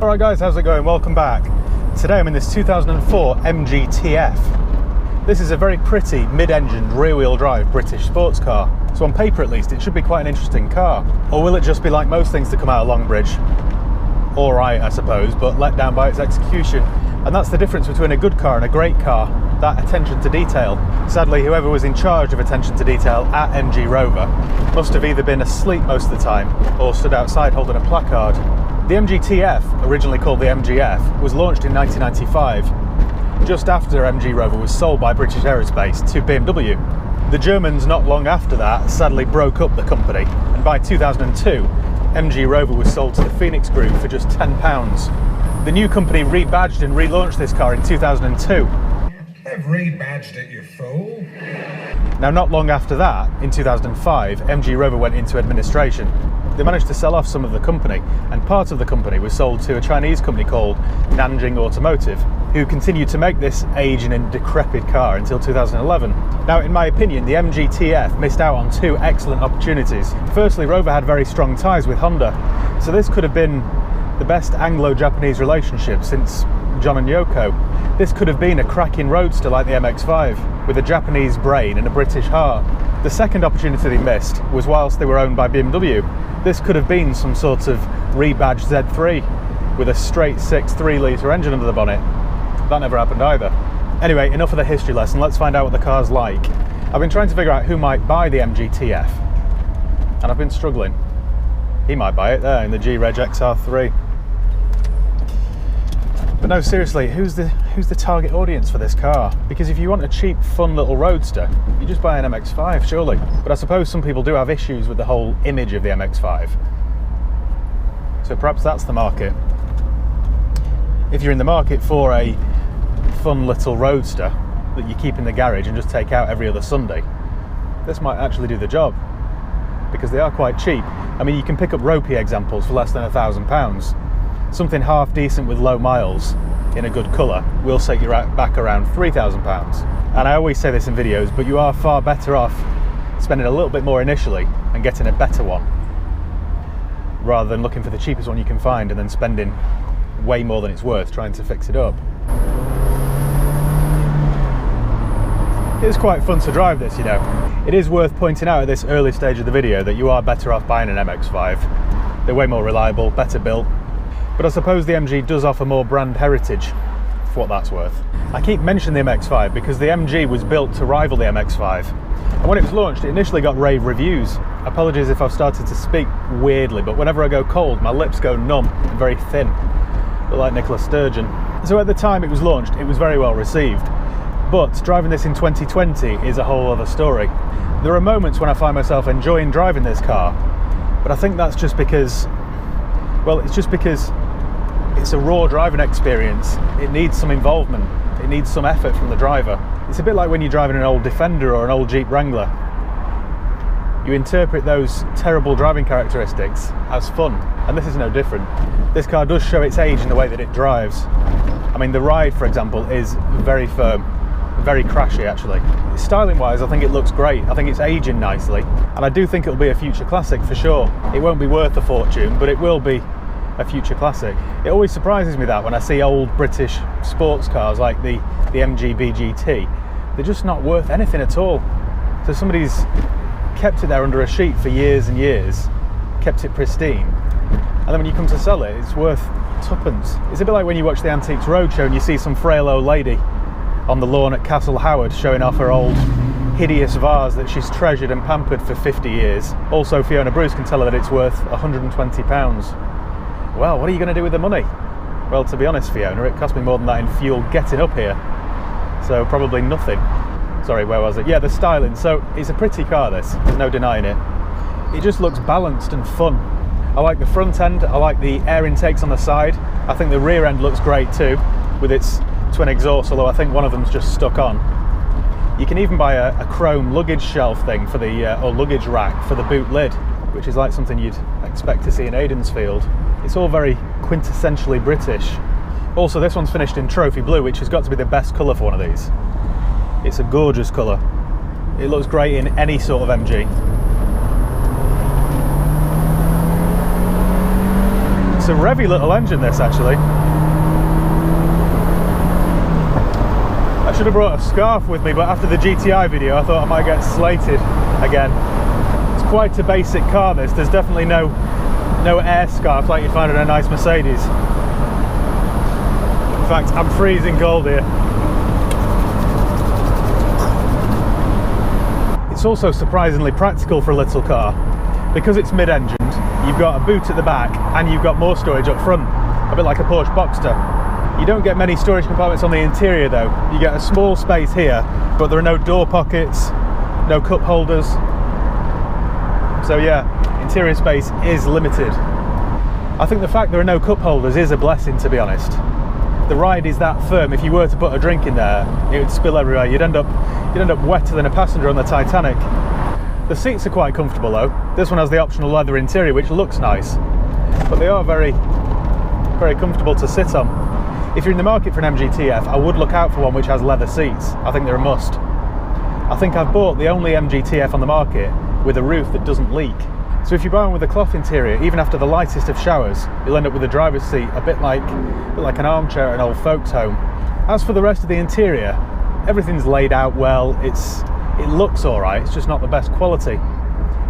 Alright guys, how's it going? Welcome back. Today I'm in this 2004 MGTF. This is a very pretty mid-engined rear-wheel drive British sports car. So on paper at least, it should be quite an interesting car. Or will it just be like most things that come out of Longbridge? Alright, I suppose, but let down by its execution. And that's the difference between a good car and a great car, that attention to detail. Sadly, whoever was in charge of attention to detail at MG Rover must have either been asleep most of the time or stood outside holding a placard. The MGTF, originally called the MGF, was launched in 1995, just after MG Rover was sold by British Aerospace to BMW. The Germans, not long after that, sadly broke up the company, and by 2002, MG Rover was sold to the Phoenix Group for just £10. The new company rebadged and relaunched this car in 2002. I've rebadged it, you fool. Now, not long after that, in 2005, MG Rover went into administration. They managed to sell off some of the company, and part of the company was sold to a Chinese company called Nanjing Automotive, who continued to make this aging and decrepit car until 2011. Now, in my opinion, the MGTF missed out on two excellent opportunities. Firstly, Rover had very strong ties with Honda, so this could have been the best Anglo-Japanese relationship since John and Yoko. This could have been a cracking roadster like the MX-5, with a Japanese brain and a British heart. The second opportunity they missed was whilst they were owned by BMW. This could have been some sort of rebadged Z3 with a straight 6 3-litre engine under the bonnet. That never happened either. Anyway, enough of the history lesson, let's find out what the car's like. I've been trying to figure out who might buy the MGTF, and I've been struggling. He might buy it there in the G-Reg XR3. But no, seriously, who's the target audience for this car? Because if you want a cheap, fun little roadster, you just buy an MX-5, surely. But I suppose some people do have issues with the whole image of the MX-5. So perhaps that's the market. If you're in the market for a fun little roadster that you keep in the garage and just take out every other Sunday, this might actually do the job, because they are quite cheap. I mean, you can pick up ropey examples for less than £1,000. Something half decent with low miles in a good colour will set you back around £3,000. And I always say this in videos, but you are far better off spending a little bit more initially and getting a better one, rather than looking for the cheapest one you can find and then spending way more than it's worth trying to fix it up. It's quite fun to drive this, you know. It is worth pointing out at this early stage of the video that you are better off buying an MX-5. They're way more reliable, better built. But I suppose the MG does offer more brand heritage, for what that's worth. I keep mentioning the MX-5 because the MG was built to rival the MX-5. And when it was launched, it initially got rave reviews. Apologies if I've started to speak weirdly, but whenever I go cold, my lips go numb and very thin. Look like Nicola Sturgeon. So at the time it was launched, it was very well received. But driving this in 2020 is a whole other story. There are moments when I find myself enjoying driving this car, but I think that's just because, well, it's just because it's a raw driving experience. It needs some involvement. It needs some effort from the driver. It's a bit like when you're driving an old Defender or an old Jeep Wrangler. You interpret those terrible driving characteristics as fun, and this is no different. This car does show its age in the way that it drives. I mean, the ride, for example, is very firm, very crashy actually. Styling wise, I think it looks great. I think it's aging nicely, and I do think it'll be a future classic for sure. It won't be worth a fortune, but it will be a future classic. It always surprises me that when I see old British sports cars like the MG BGT, they're just not worth anything at all. So somebody's kept it there under a sheet for years and years, kept it pristine, and then when you come to sell it, it's worth tuppence. It's a bit like when you watch the Antiques Roadshow and you see some frail old lady on the lawn at Castle Howard showing off her old hideous vase that she's treasured and pampered for 50 years. Also, Fiona Bruce can tell her that it's worth £120. Well, what are you going to do with the money? Well, to be honest, Fiona, it cost me more than that in fuel getting up here. So probably nothing. Sorry, where was it? Yeah, the styling. So it's a pretty car, this. There's no denying it. It just looks balanced and fun. I like the front end. I like the air intakes on the side. I think the rear end looks great too, with its twin exhausts, although I think one of them's just stuck on. You can even buy a chrome luggage shelf thing for the, or luggage rack for the boot lid, which is like something you'd expect to see in Aidensfield. It's all very quintessentially British. Also, this one's finished in trophy blue, which has got to be the best colour for one of these. It's a gorgeous colour. It looks great in any sort of MG. It's a revvy little engine, this, actually. I should have brought a scarf with me, but after the GTI video I thought I might get slated again. It's quite a basic car, this. There's definitely no air scarf like you'd find in a nice Mercedes. In fact, I'm freezing cold here. It's also surprisingly practical for a little car. Because it's mid-engined, you've got a boot at the back and you've got more storage up front, a bit like a Porsche Boxster. You don't get many storage compartments on the interior though. You get a small space here, but there are no door pockets, no cup holders. So yeah, interior space is limited. I think the fact there are no cup holders is a blessing, to be honest. The ride is that firm, if you were to put a drink in there, it would spill everywhere. You'd end up wetter than a passenger on the Titanic. The seats are quite comfortable though. This one has the optional leather interior, which looks nice, but they are very, very comfortable to sit on. If you're in the market for an MGTF, I would look out for one which has leather seats. I think they're a must. I think I've bought the only MGTF on the market with a roof that doesn't leak. So if you buy one with a cloth interior, even after the lightest of showers, you'll end up with a driver's seat a bit like an armchair at an old folks' home. As for the rest of the interior, everything's laid out well. It looks alright, it's just not the best quality.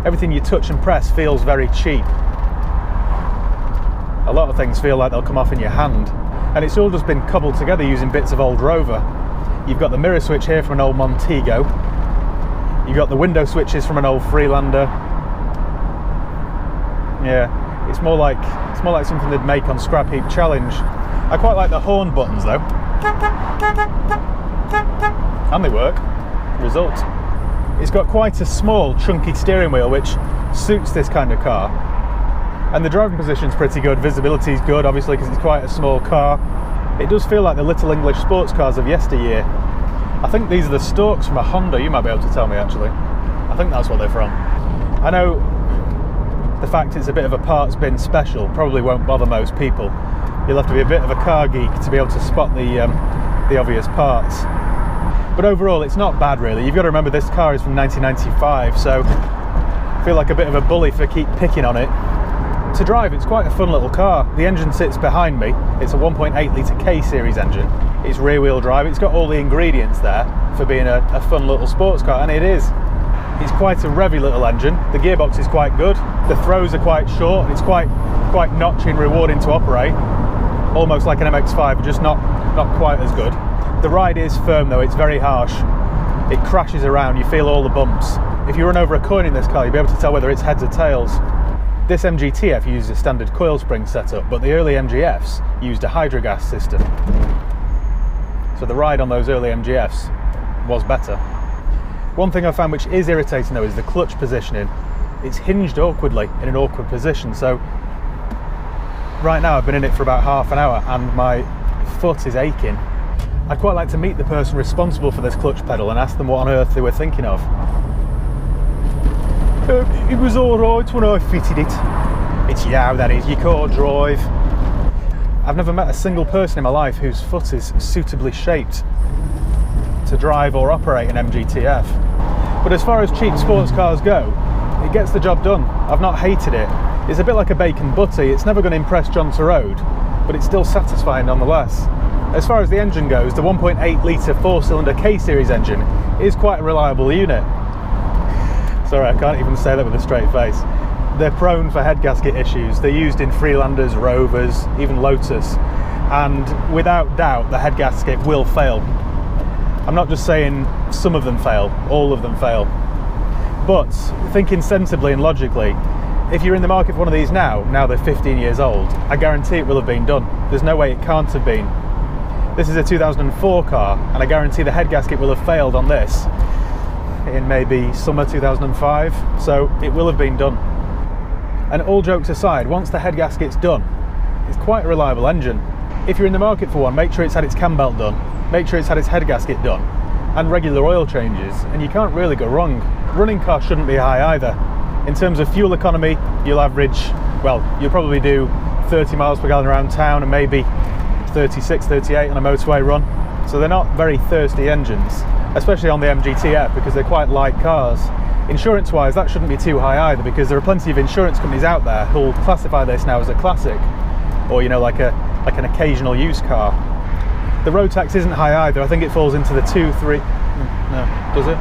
Everything you touch and press feels very cheap. A lot of things feel like they'll come off in your hand. And it's all just been cobbled together using bits of old Rover. You've got the mirror switch here from an old Montego. You've got the window switches from an old Freelander. Yeah, it's more like something they'd make on Scrap Heap Challenge. I quite like the horn buttons though. And they work. Result. It's got quite a small, chunky steering wheel, which suits this kind of car. And the driving position's pretty good, visibility's good, obviously, because it's quite a small car. It does feel like the little English sports cars of yesteryear. I think these are the stalks from a Honda, you might be able to tell me actually. I think that's what they're from. I know the fact it's a bit of a parts bin special probably won't bother most people. You'll have to be a bit of a car geek to be able to spot the obvious parts. But overall, it's not bad really. You've got to remember this car is from 1995, so I feel like a bit of a bully for keep picking on it. To drive, it's quite a fun little car. The engine sits behind me. It's a 1.8 litre K-series engine. It's rear-wheel drive. It's got all the ingredients there for being a fun little sports car, and it is. It's quite a revvy little engine. The gearbox is quite good. The throws are quite short, and it's quite notchy and rewarding to operate. Almost like an MX-5, just not quite as good. The ride is firm though. It's very harsh. It crashes around. You feel all the bumps. If you run over a coin in this car, you'll be able to tell whether it's heads or tails. This MGTF used a standard coil spring setup, but the early MGFs used a hydrogas system. So the ride on those early MGFs was better. One thing I found which is irritating though is the clutch positioning. It's hinged awkwardly in an awkward position, so right now I've been in it for about half an hour and my foot is aching. I'd quite like to meet the person responsible for this clutch pedal and ask them what on earth they were thinking of. It was alright when I fitted it. It's yow, that is, you can't drive. I've never met a single person in my life whose foot is suitably shaped to drive or operate an MGTF. But as far as cheap sports cars go, it gets the job done. I've not hated it. It's a bit like a bacon butty. It's never going to impress John Road, but it's still satisfying nonetheless. As far as the engine goes, the 1.8 litre 4-cylinder K-series engine is quite a reliable unit. Sorry, I can't even say that with a straight face. They're prone for head gasket issues. They're used in Freelanders, Rovers, even Lotus, and without doubt the head gasket will fail. I'm not just saying some of them fail, all of them fail. But thinking sensibly and logically, if you're in the market for one of these now they're 15 years old, I guarantee it will have been done. There's no way it can't have been. This is a 2004 car, and I guarantee the head gasket will have failed on this in maybe summer 2005, so it will have been done. And all jokes aside, once the head gasket's done, it's quite a reliable engine. If you're in the market for one, make sure it's had its cam belt done, make sure it's had its head gasket done, and regular oil changes, and you can't really go wrong. Running costs shouldn't be high either. In terms of fuel economy, you'll probably do 30 miles per gallon around town and maybe 36, 38 on a motorway run. So they're not very thirsty engines, especially on the MGTF because they're quite light cars. Insurance wise, that shouldn't be too high either because there are plenty of insurance companies out there who'll classify this now as a classic. or you know, like an occasional used car. The road tax isn't high either. I think it falls into the 2-3. No, does it?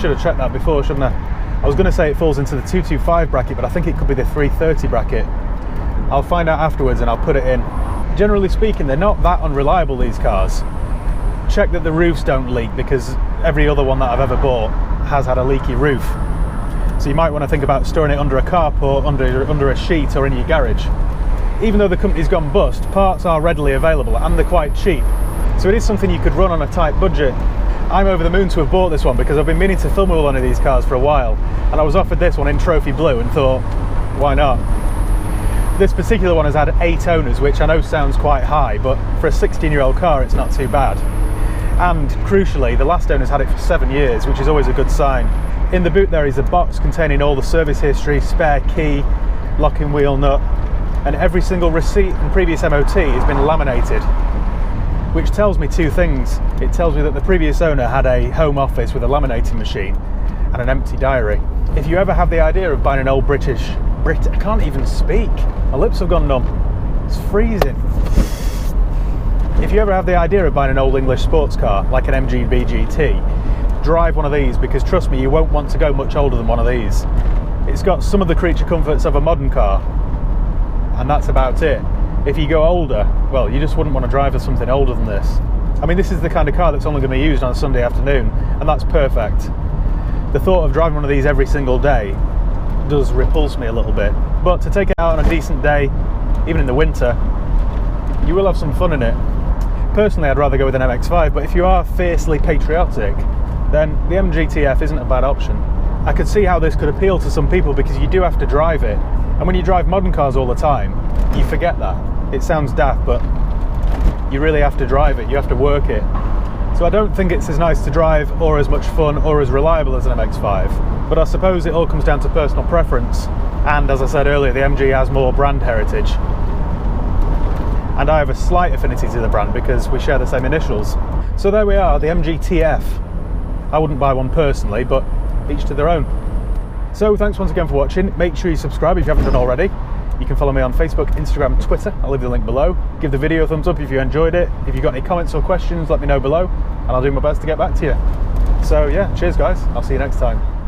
Should have checked that before, shouldn't I? I was going to say it falls into the 225 bracket, but I think it could be the 330 bracket. I'll find out afterwards and I'll put it in. Generally speaking, they're not that unreliable, these cars. Check that the roofs don't leak, because every other one that I've ever bought has had a leaky roof. So you might want to think about storing it under a carport, under a sheet, or in your garage. Even though the company's gone bust, parts are readily available and they're quite cheap. So it is something you could run on a tight budget. I'm over the moon to have bought this one because I've been meaning to film with one of these cars for a while, and I was offered this one in trophy blue and thought, why not? This particular one has had 8 owners, which I know sounds quite high, but for a 16-year-old car it's not too bad. And crucially, the last owner's had it for 7 years, which is always a good sign. In the boot there is a box containing all the service history, spare key, locking wheel nut, and every single receipt and previous MOT has been laminated, which tells me 2 things. It tells me that the previous owner had a home office with a laminating machine and an empty diary. If you ever have the idea of buying an old I can't even speak. My lips have gone numb. It's freezing. If you ever have the idea of buying an old English sports car, like an MGB GT, drive one of these, because trust me, you won't want to go much older than one of these. It's got some of the creature comforts of a modern car, and that's about it. If you go older, well, you just wouldn't want to drive something older than this. I mean, this is the kind of car that's only going to be used on a Sunday afternoon, and that's perfect. The thought of driving one of these every single day does repulse me a little bit, but to take it out on a decent day, even in the winter, you will have some fun in it. Personally, I'd rather go with an MX-5, but if you are fiercely patriotic, then the MGTF isn't a bad option. I could see how this could appeal to some people because you do have to drive it, and when you drive modern cars all the time, you forget that. It sounds daft, but you really have to drive it, you have to work it. So I don't think it's as nice to drive, or as much fun, or as reliable as an MX-5, but I suppose it all comes down to personal preference, and as I said earlier, the MG has more brand heritage. And I have a slight affinity to the brand because we share the same initials. So there we are, the MGTF. I wouldn't buy one personally, but each to their own. So thanks once again for watching. Make sure you subscribe if you haven't done already. You can follow me on Facebook, Instagram, Twitter. I'll leave the link below. Give the video a thumbs up if you enjoyed it. If you've got any comments or questions, let me know below, and I'll do my best to get back to you. So yeah, cheers guys. I'll see you next time.